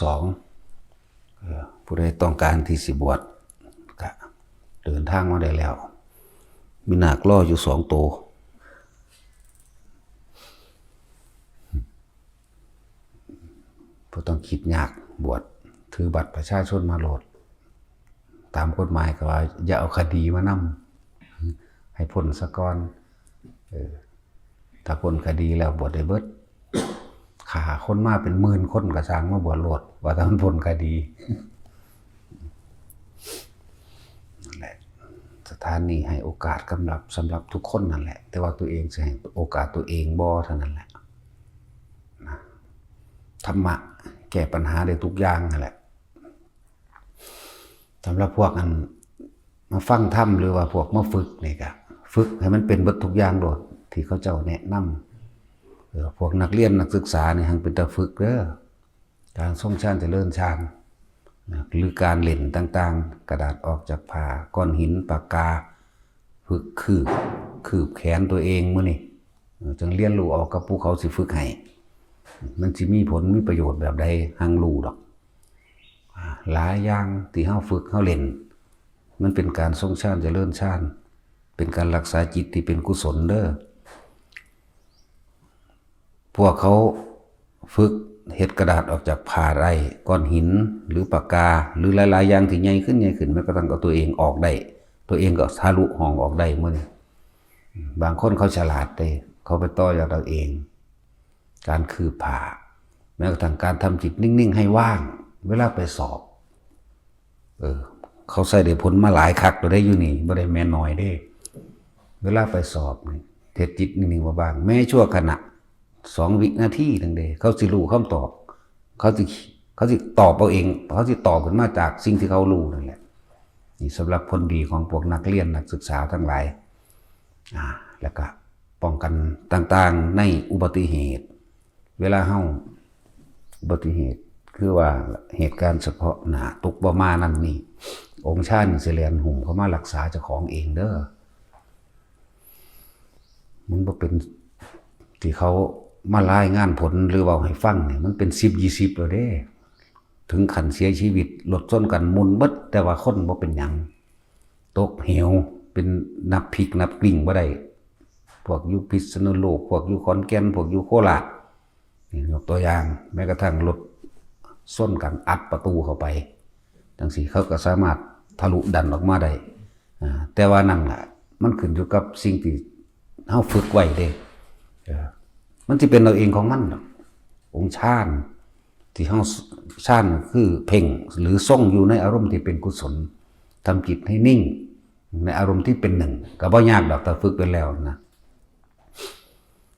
สองผู้ใดต้องการที่สิบวชก็เดินทางมาได้แล้วมีนาคล่ออยู่2 ตัวบ่ต้องคิดยากบวชถือบัตรประชาชนมาโหลดตามกฎหมายก็ว่าอย่าเอาคดีมานำให้พ้นซะก่อนถ้าพ้นคดีแล้วบวชได้เบิดฆ่าคนมาเป็นหมื่นคนก็สร้างมาบวชโหลดว่าถ้ามันพ้นคดีนั่นแหละสถานนี้ให้โอกาสสำหรับทุกคนนั่นแหละแต่ว่าตัวเองจะให้โอกาสตัวเองบ่เท่านั้นแหละธรรมะแก้ปัญหาได้ทุกอย่างนั่นแหละสำหรับพวกนั้นมาฟังธรรมหรือว่าพวกมาฝึกนี่ก็ฝึกให้มันเป็นเบิดทุกอย่างโดดที่เขาเจ้าแนะนำพวกนักเรียนนักศึกษานี่หังเป็นตาฝึกเด้อการทรงฌานเจริญฌานหรือการเล่นต่างๆกระดาษออกจากผ้าก้อนหินปากกาฝึกคืบแขนตัวเองมื้อนี่จึงเรียนรู้ออกกับผู้เขาสิฝึกให้มันสิมีผลมีประโยชน์แบบใดหังรู้ดอกหลายอย่างที่เฮาฝึกเฮาเล่นมันเป็นการทรงฌานเจริญฌานเป็นการรักษาจิตที่เป็นกุศลเด้อพวกเขาฝึกเฮ็ดกระดาษออกจากผ้าไรก้อนหินหรือปากกาหรือหลายๆอย่างที่ใหญ่ขึ้นแม้กระทั่งเอาตัวเองออกได้ตัวเองก็ทะลุห้องออกได้มื้อนี้บางคนเขาฉลาดเด้เขาไปต่อยอดเอาเองการคืบผ้าแม้กระทั่งการทำจิตนิ่งๆให้ว่างเวลาไปสอบเขาใส่ได้ผลมาหลายคักตัวได้อยู่นี่บ่ได้แม่นน้อยเด้เวลาไปสอบนี่เทศจิตนิ่งๆว่าบ้างแม้ชั่วขณะ2 วินาทีนึงเด้เขาสิรู้คำตอบเขาสิตอบเอาเองเขาสิตอบขึ้นมาจากสิ่งที่เขารู้นั่นแหละนี่สำหรับผลดีของพวกนักเรียนนักศึกษาทั้งหลายแล้วก็ป้องกันต่างๆในอุบัติเหตุเวลาเฮาอุบัติเหตุคือว่าเหตุการณ์เฉพาะหน้าตกบ่มานั่นนี่องค์ชาติสิแลนหุ่มเขามารักษาเจ้าของเองเด้อมันบ่เป็นที่เขามารายงานผลหรือว่าให้ฟังเนี่ยมันเป็น10-20แล้วเด้ถึงขั้นเสียชีวิตรถชนกันมุนเบิดแต่ว่าคนบ่เป็นหยังตกเหวเป็นนับพลิกนับกลิ้งบ่ได้พวกอยู่พิษณุโลกพวกอยู่ขอนแก่นพวกอยู่โคราชนี่ยกตัวอย่างแม้กระทั่งรถส้นกันอัดประตูเข้าไปจังซี่เขาก็สามารถทะลุดันออกมาได้แต่ว่านั่นล่ะมันขึ้นอยู่กับสิ่งที่เฮาฝึกไว้เด้มันสิเป็นเราเองของมันองค์ฌานที่เฮาฌานคือเพ่งหรือทรงอยู่ในอารมณ์ที่เป็นกุศลทำจิตให้นิ่งในอารมณ์ที่เป็นหนึ่งก็บ่ยากดอกถ้าฝึกไปแล้วนะ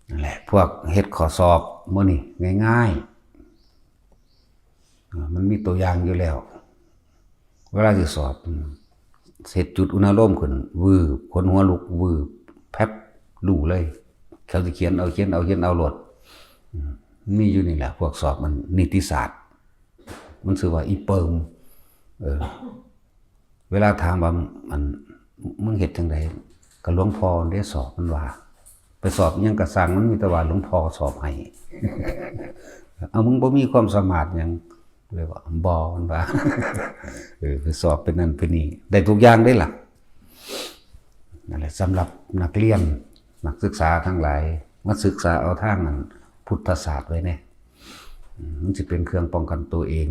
นั่นแหละพวกเฮ็ดข้อสอบมื้อนี้ง่ายๆมันมีตัวอย่างอยู่แล้วเวลาสิสอบเสร็จจุดอุณหภูมิขึ้นวืบคนหัวลุกวืบแป๊บรู้เลยเขาสิเขียนเอาโลดมีอยู่นี่แหละพวกสอบมันนิติศาสตร์มันชื่อว่าอีเปิงเวลาถามว่ามันมึงเฮ็ดจังได๋ก็หลวงพ่อได้สอบมันว่าไปสอบหยังก็สร้างมันมีแต่ว่าหลวงพ่อสอบให้เอามึงบ่มีความสามารถหยังเลยว่าบ่มันว่าไปสอบเป็นนั่นเป็นนี่ได้ทุกอย่างได้ล่ะนั่นแหละสำหรับนักเรียนนักศึกษาทั้งหลายมาศึกษาเอาทางนั้นพุทธศาสตร์ไว้แน่มันจะเป็นเครื่องป้องกันตัวเอง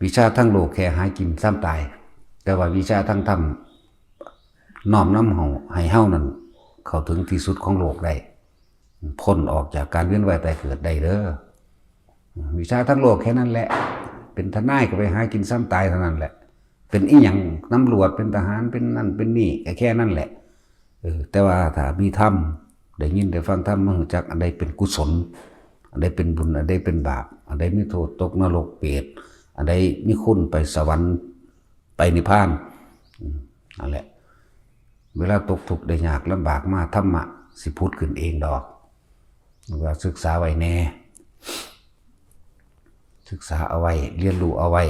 วิชาทั้งโลกแค่หากินซ้ำตายแต่ว่าวิชาทั้งธรรมน้อมนำเฮาให้เฮานั้นเข้าถึงที่สุดของโลกได้พ้นออกจากการเวียนว่ายตายเกิดได้เด้อวิชาทั้งโลกแค่นั้นแหละเป็นทนายก็ไปหากินซ้ำตายเท่านั้นแหละเป็นอีหยังตำรวจเป็นทหารเป็นนั่นเป็นนี่แค่นั้นแหละแต่ว่าถ้ามีธรรมได้ยินได้ฟังธรรมมันรู้จักอันใดเป็นกุศลอันใดเป็นบุญอันใดเป็นบาปอันใดมีโทษตกนรกเปรตอันใดมีคุณไปสวรรค์ไปนิพพานนั่นแหละเวลาตกทุกข์ได้ยากลำบากมาธรรมะสิพูดขึ้นเองดอกว่าศึกษาไว้แน่ศึกษาเอาไว้เรียนรู้เอาไว้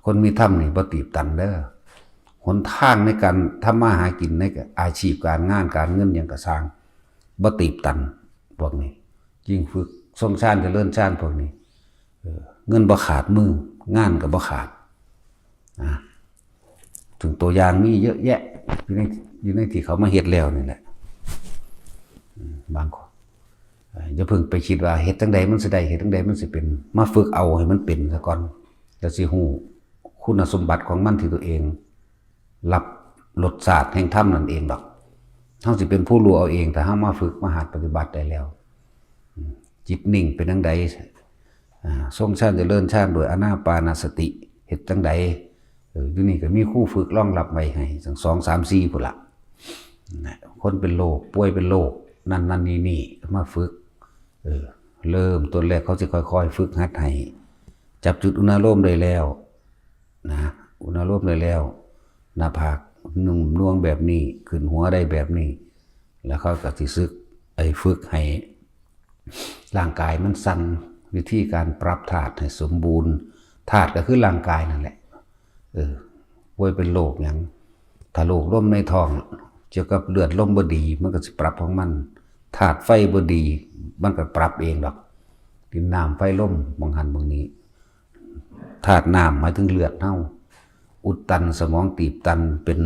คนมีธรรมนี่บ่ตีบตันเด้อหนทางในการทำมาหากินในอาชีพการงานการเงินอย่างกระสร้างบ่ตีบตันพวกนี้ยิ่งฝึก ทรงชาติเจริญชาติพวกนี้เงินบ่ขาดมืองานก็บ่ขาดถึงตัวอย่างมีเยอะแยะอยู่ในที่เขามาเฮ็ดแล้วนี่แหละบางคนอย่าเพิ่งไปคิดว่าเฮ็ดจังใดมันสิได้เฮ็ดจังใดมันสิเป็นมาฝึกเอาให้มันเป็นซะก่อนแล้วสิฮู้คุณสมบัติของมันที่ตัวเองรับรสชาติแห่งธรรมนั่นเองดอกเฮาสิเป็นผู้รู้เอาเองแต่เฮามาฝึกมาหัดปฏิบัติได้แล้วจิตนิ่งเป็นจังใดทรงชาติเจริญชาติโดยอานาปานสติเฮ็ดจังใดอยู่นี่ก็มีคู่ฝึกรองรับไว้ให้สัก2 3 4พุ่นล่ะคนเป็นโรคป่วยเป็นโรคนั่นนี่มาฝึกเริ่มต้นแรกเขาจะค่อยๆฝึกหัดให้จับจุดอุณโลมได้แล้วนะอุณโลมได้แล้วหน้าผากนุ่มน่วงแบบนี้ขึ้นหัวได้แบบนี้แล้วเขาก็สิฝึกให้ร่างกายมันสั่นวิธีการปรับธาตุให้สมบูรณ์ธาตุก็คือร่างกายนั่นแหละป่วยเป็นโรคอย่างถ้าโรคลมในท้องเกี่ยวกับเลือดลมบ่ดีมันก็สิปรับของมันธาตุไฟบ่ดีมันก็ปรับเองดอกดินน้ำไฟลมบางหันบางนี้ธาตุน้ำหมายถึงเลือดเฮาอุดตันสมองตีบตันเป็น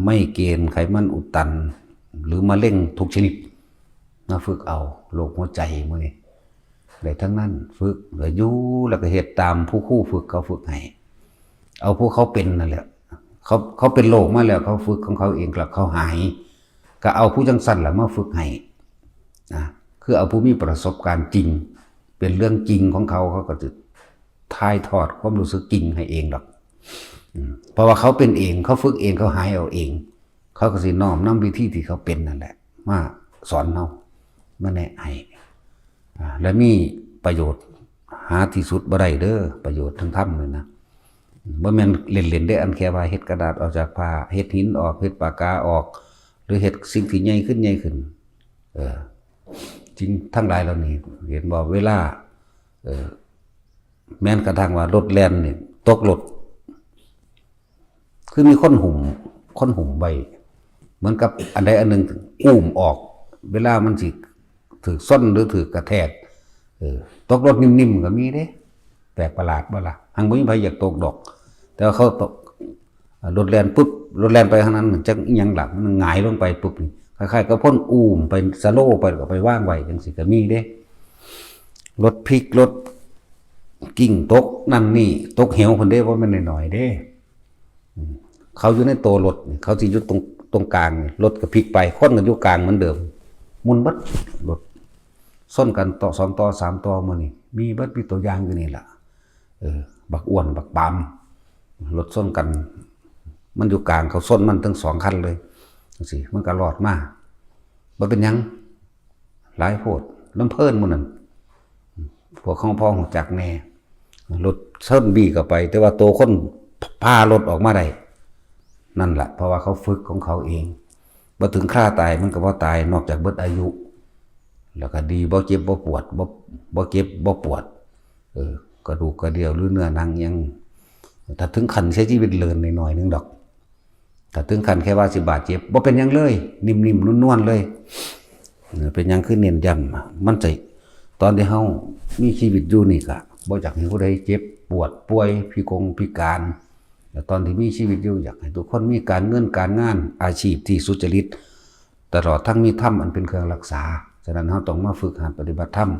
ไม่เกณฑ์ไขมันอุดตันหรือมะเร็งทุกชนิดมาฝึกเอาโรคหัวใจมื้อนี้ได้ทั้งนั้นฝึกแล้วอยู่แล้วก็เฮ็ดตามผู้คู่ฝึกเขาฝึกให้เอาพวกเขาเป็นนั่นแหละเขาเป็นโรคมาแล้วเขาฝึกของเขาเองแล้วเขาหายก็เอาผู้จังสั่นล่ะมาฝึกให้คือเอาผู้มีประสบการณ์จริงเป็นเรื่องจริงของเขาก็จะถ่ายทอดความรู้สึกจริงให้เองดอกเพราะว่าเขาเป็นเองเขาฝึกเองเขาหายเอาเองเขาก็สิน้อมนำวิธีที่เขาเป็นนั่นแหละมาสอนเรามาแนะให้และมีประโยชน์หาที่สุดบ่ได้เด้อประโยชน์ทั้งธรรมเลยนะบ่แม่นเล่นๆได้อันแค่ว่าเฮ็ดกระดาษออกจากผ้าเฮ็ดหินออกเฮ็ดปากกาออกหรือเฮ็ดสิ่งที่ใหญ่ขึ้นจริงทั้งหลายเหล่านี้เห็นบ่เวลาแม้นกระทั่งว่ารถแล่นนี่ตกรถคือมีคนหุ่มไว้เหมือนกับอันใดอันหนึ่งอุ้มออกเวลามันสิถือส้นหรือถือกระแทกตกรถนิ่มๆก็มีเด้แปลกประหลาดบ่ล่ะหังบ่มีใครอยากตกดอกแต่ว่าเขาตกรถแล่นปุ๊บรถแล่นไปข้างนั้นจักอีหยังหลังมันหงายลงไปปุ๊บนี่คล้ายๆกับพ่นอุ้มไปสโลว์ไปก็ไปว่างไว้จังซี่ก็มีเด้รถพลิกรถกิ่งตกนั่นนี่ตกเหวคนเด้ว่ามันน้อยๆเด้เขาอยู่ในโตรถเขาสิอยู่ตรงกลางรถก็พลิกไปคนก็อยู่กลางเหมือนเดิมมุนเบิดรถส้นกันต่อ2ต่อ3ต่อมื้อนี้มีเบิดมีตัวอย่างอยู่นี่ล่ะบักอ้วนบักปามรถส้นกันมันอยู่กลางเขาส้นมันทั้ง2คันเลยจังซี่มันก็รอดมาบ่เป็นหยังหลายโพดลำเพิ่นมื้อนั้นพวกของพ่อของจักแน่รถเชิญบี้เข้าไปแต่ว่าตัวคนพารถออกมาได้นั่นแหละเพราะว่าเขาฝึกของเขาเองบ่ถึงฆ่าตายมันก็บ่ตายนอกจากเบิดอายุแล้วก็ดีบ่เจ็บบ่ปวดบ่เจ็บบ่ปวดกระดูกกระเดี่ยวหรือเนื้อหนังยังถ้าถึงขั้นใช้ชีวิตเลินหน่อยนึงดอกถ้าถึงขั้นแค่ว่าสิบาดเจ็บบ่เป็นหยังเลยนิ่มๆนวลๆเลยเป็นหยังคือเน้นย้ำมันใจตอนที่เฮามีชีวิตอยู่นี่ก็บ่อยากให้ผู้ใดเจ็บปวดป่วยพิการแต่ตอนที่มีชีวิตอยู่อยากให้ทุกคนมีการเงินการงานอาชีพที่สุจริตตลอดทั้งมีธรรมอันเป็นเครื่องรักษาฉะนั้นเฮาต้องมาฝึกหัดปฏิบัติธรรม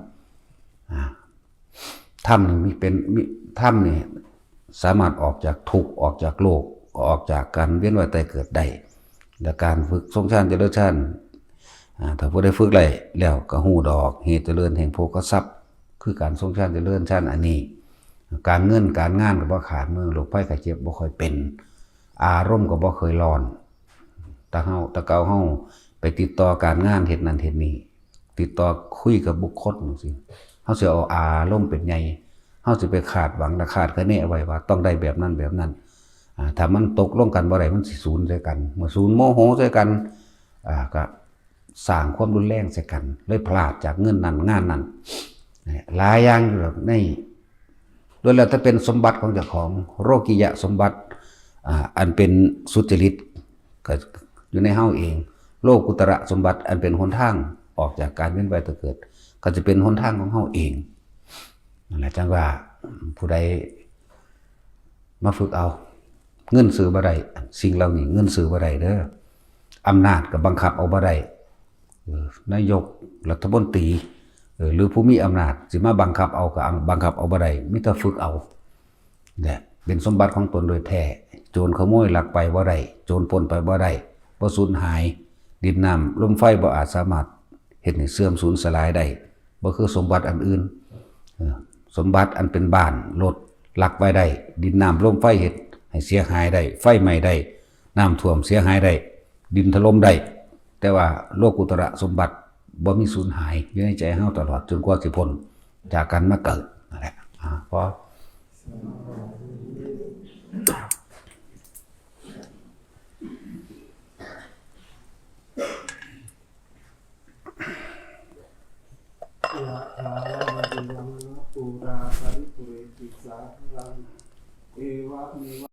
ธรรมนี่ธรรมนี่สามารถออกจากทุกข์ออกจากโลกออกจากการเวียนว่ายตายเกิดได้และการฝึกทรงฌานเจริญฌานถ้าผู้ได้ฝึกแล้วก็ฮู้ดอกเหตุเจริญแห่งโภคทรัพย์คือการทรงฌานเจริญฌานอันนี้การเงินการงานก็บ่ขาดมือโรคภัยไข้เจ็บบ่ค่อยเป็นอารมณ์ก็บ่เคยร้อนแต่เก่าเฮาไปติดต่อการงานเฮ็ดนั่นเฮ็ดนี่ติดต่อคุยกับบุคคลจังซี่เฮาสิเอาอารมณ์เป็นใหญ่เฮาสิไปคาดหวังคาดคะเนไว้ว่าต้องได้แบบนั้นถ้ามันตกลงกันบ่ได้มันสิสูญใส่กันเมื่อสูญโมโหใส่กันก็สร้างความรุนแรงใส่กันเลยพลาดจากเงินนั้นงานนั้นหลายอย่างอยู่แบบในโดยแล้วถ้าเป็นสมบัติของเจ้าของโรกิยะสมบัติอันเป็นสุจริตก็อยู่ในเฮาเองโลกุตระสมบัติอันเป็นหนทางออกจากการเวียนว่ายตายเกิด ก็จะเป็นหนทางของเฮาเองนั่นแหละจังว่าผู้ใดมาฝึกเอาเงินซื้อบ่ได้สิ่งเหล่านี้เงินซื้อบ่ได้เด้ออำนาจก็บังคับเอาบ่ได้นายกรัฐมนตรีหรือผู้มีอำนาจสิมาบังคับเอาก็บังคับเอาบ่ได้มีแต่ฝึกเอาเนี่ยเป็นสมบัติของตนโดยแท้โจรขโมยลักไปบ่ได้โจรปล้นไปบ่ได้บ่สูญหายดินน้ำลมไฟบ่อาจสามารถเฮ็ดให้เสื่อมสูญสลายได้บ่คือสมบัติอันอื่นสมบัติอันเป็นบ้านรถลักไว้ได้ดินน้ำลมไฟเฮ็ดให้เสียหายได้ไฟไหม้ได้น้ำท่วมเสียหายได้ดินถล่มได้แต่ว่าโลกุตระสมบัติบ่มีสูญหายอยู่ในใจเฮาตลอดจนกว่าสิพ้นจากการมาเกิดนั่นแหละพอยะถาวะริวะปุราปริปุเรติสาคลังเอวะเมวะ